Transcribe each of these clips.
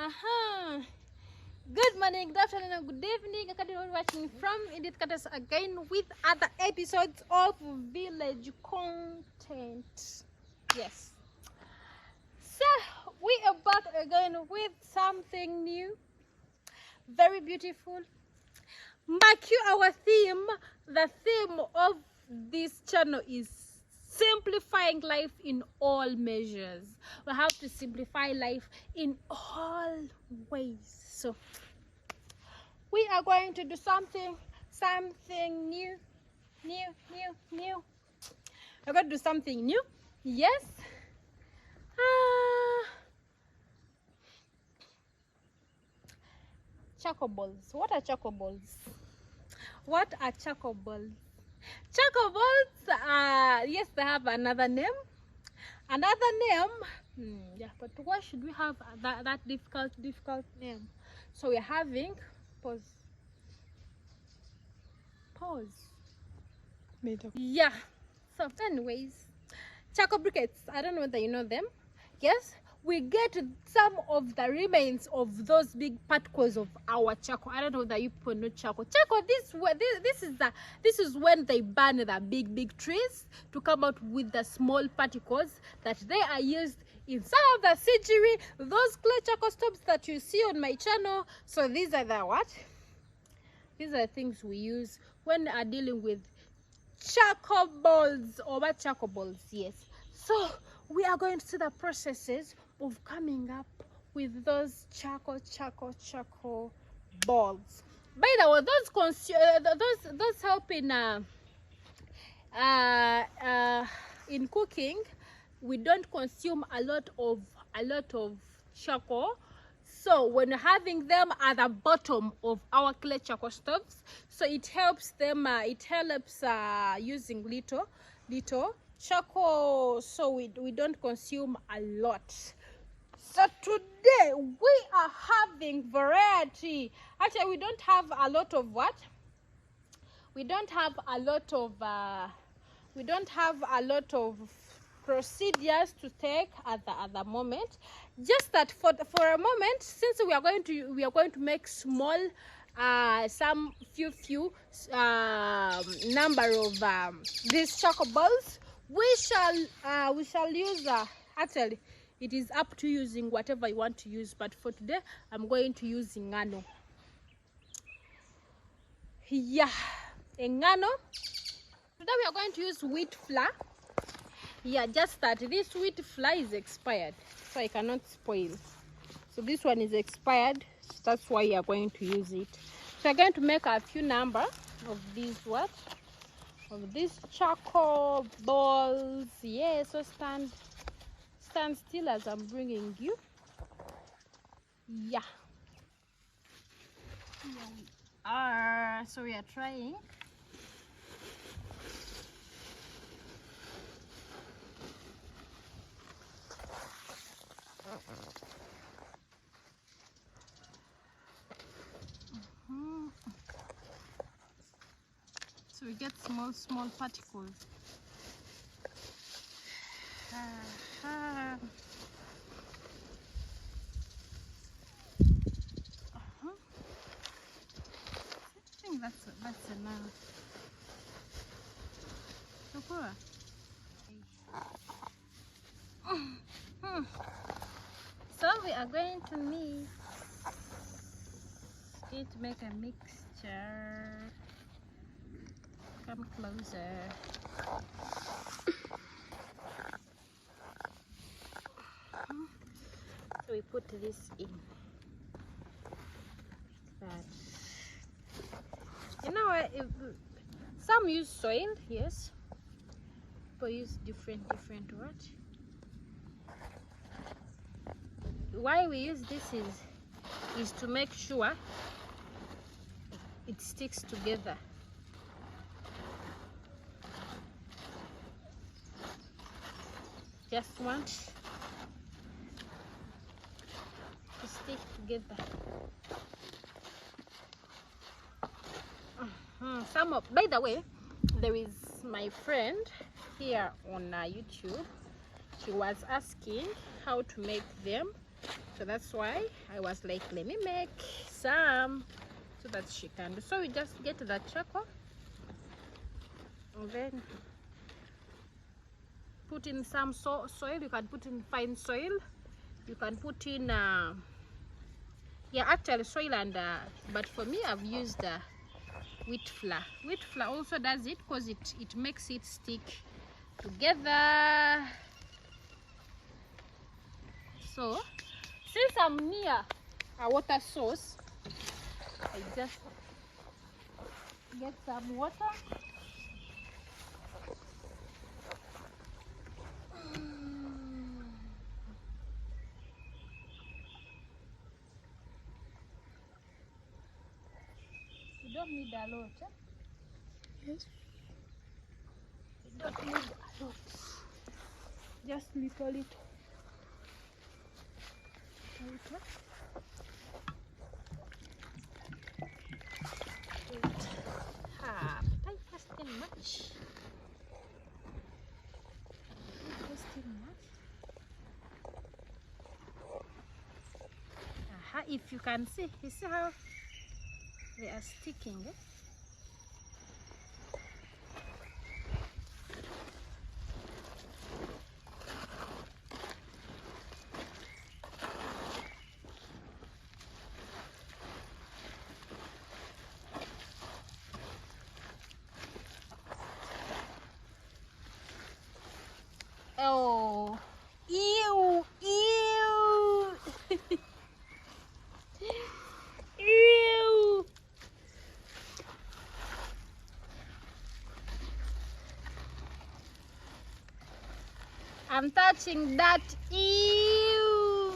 Uh-huh. Good morning, good afternoon, and good evening. You're watching from Edith Cutters again with other episodes of village content. Yes. So we are back again with something new, very beautiful. Mark you our theme. The theme of this channel is simplifying life in all measures. We have to simplify life in all ways. So we are going to do something new. We're going to do something new. Yes. Charcoal balls. What are charcoal balls? What are charcoal balls? Charcoal balls, yes, they have another name. Yeah, but why should we have that difficult name? So we're having pause. Made up. Yeah. So anyways, charcoal briquettes. I don't know whether you know them. Yes, we get some of the remains of those big particles of our charcoal. I don't know whether you people know charcoal. Charcoal, this is when they burn the big trees to come out with the small particles that they are used in some of the surgery, those clay charcoal stoves that you see on my channel. So these are the what? These are the things we use when are dealing with charcoal balls or what charcoal balls. Yes. So we are going to see the processes of coming up with those charcoal balls. By the way, those help in cooking. We don't consume a lot of charcoal. So when having them at the bottom of our clay charcoal stoves, so it helps them. It helps using little charcoal, so we don't consume a lot. So today we are having variety. Actually, we don't have a lot of what? We don't have a lot of procedures to take at the moment. Just that for a moment, since we are going to make small some few number of these charcoal balls, we shall use actually it is up to using whatever you want to use, but for today I'm going to use ngano. Yeah, ngano. Today we are going to use wheat flour. Yeah, just that this wheat flour is expired, so I cannot spoil. So this one is expired, so that's why you are going to use it. So I'm going to make a few number of these these charcoal balls. Yeah, so stand still as I'm bringing you. Yeah. Here we are. So we are trying. So we get small particles. I think that's enough. So we are going to mix it to make a mixture. Come closer. So we put this in. That. You know what? Some use soil, yes. People use different what? Why we use this is to make sure it sticks together. Just want to stick together. By the way, there is my friend here on YouTube. She was asking how to make them. So that's why I was like, let me make some so that she can do. So we just get the charcoal and then put in some soil. You can put in fine soil, you can put in yeah, actually soil and but for me I've used wheat flour. Wheat flour also does it because it makes it stick together. So since I'm near a water source, I just get some water. You don't need a lot. Yes. You don't need a lot. Just little. I fasting much. If you can see, you see how they are sticking. Oh, ew, ew, ew. I'm touching that. Ew.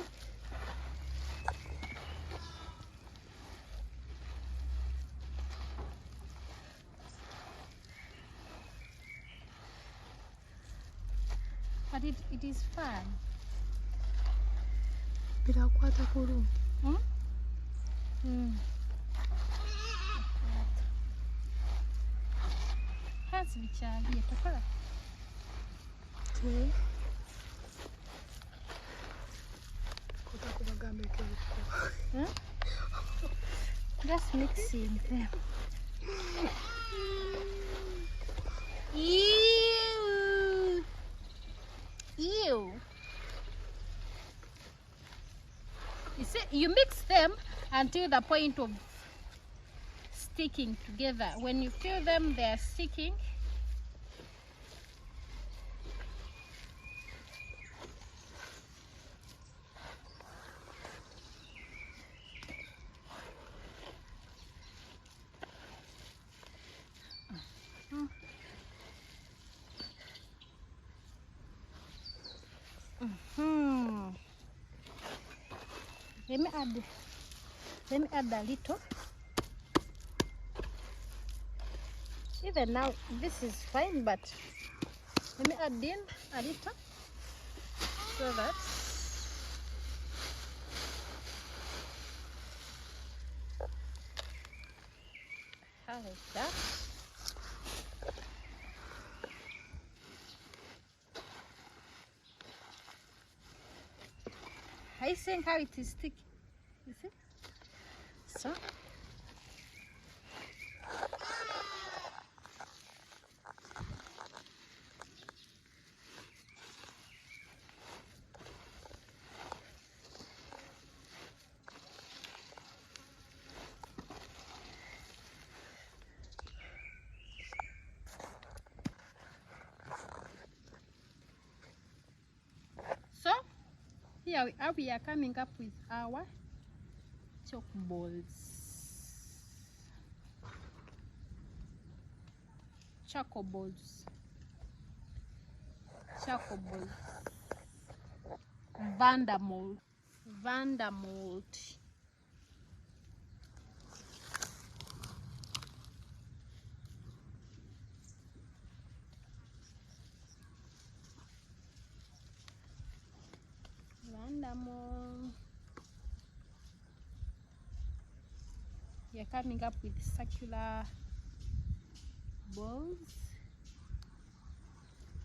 But it is fun. Birakwata kurungi. Hansi bikyaliye tokola. Kota kubagambeko ebikuba. Just mixing them. Ew. Ew. You see, you mix them until the point of sticking together. When you feel them, they are sticking. Let me add a little. Even now, this is fine, but let me add in a little so that like that. I think how it is sticky. You see? So here we are coming up with our chalk balls. Charcoal balls. Charcoal balls. Vandermold. We are coming up with circular balls.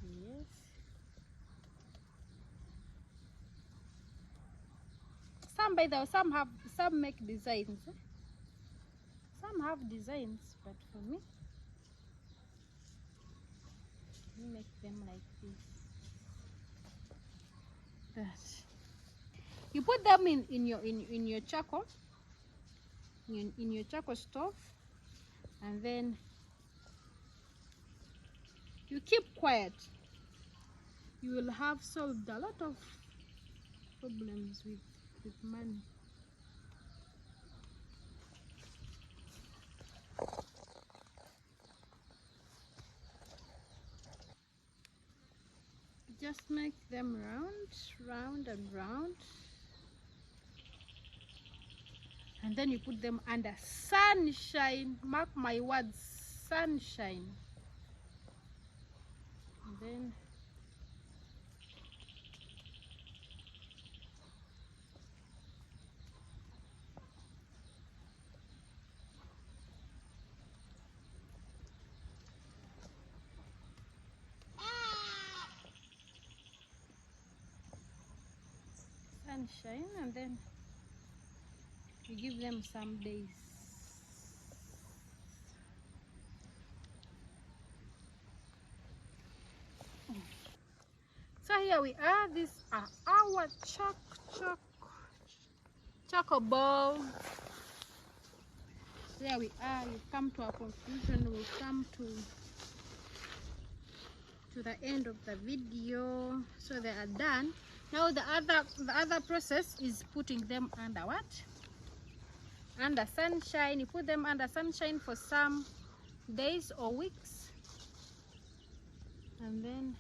Yes. Some, by the way, some make designs. Some have designs, but for me, we make them like this. That you put them in your charcoal, in your charcoal stove, and then you keep quiet. You will have solved a lot of problems with money. Just make them round and round, and then you put them under sunshine. Mark my words, sunshine. And then sunshine, and then you give them some days. So here we are. These are our charcoal balls. There we are. We come to a conclusion. We'll come to the end of the video. So they are done. Now the other process is putting them under what? Under sunshine. You put them under sunshine for some days or weeks, and then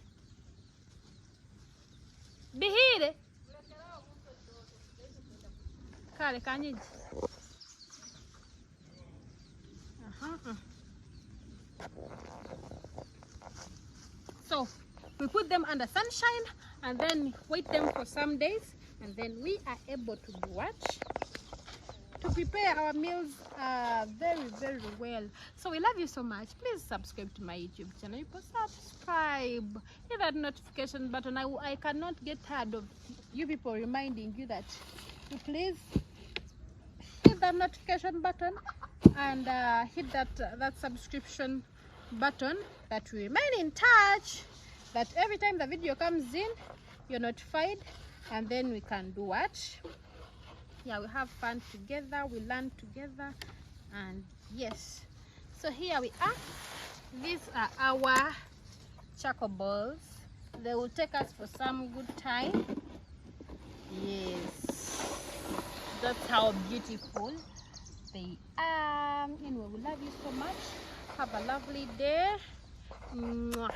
bihire kale kanyiji. So we put them under sunshine and then wait them for some days, and then we are able to do what? To prepare our meals very, very well. So we love you so much. Please subscribe to my YouTube channel. You can subscribe, hit that notification button. I cannot get tired of you people reminding you that you please hit that notification button and hit that subscription button, that we remain in touch, that every time the video comes in you're notified, and then we can do what? Yeah, we have fun together, we learn together, and yes. So here we are. These are our charcoal balls. They will take us for some good time. Yes, that's how beautiful they are. Anyway, we love you so much. Have a lovely day. Mwah.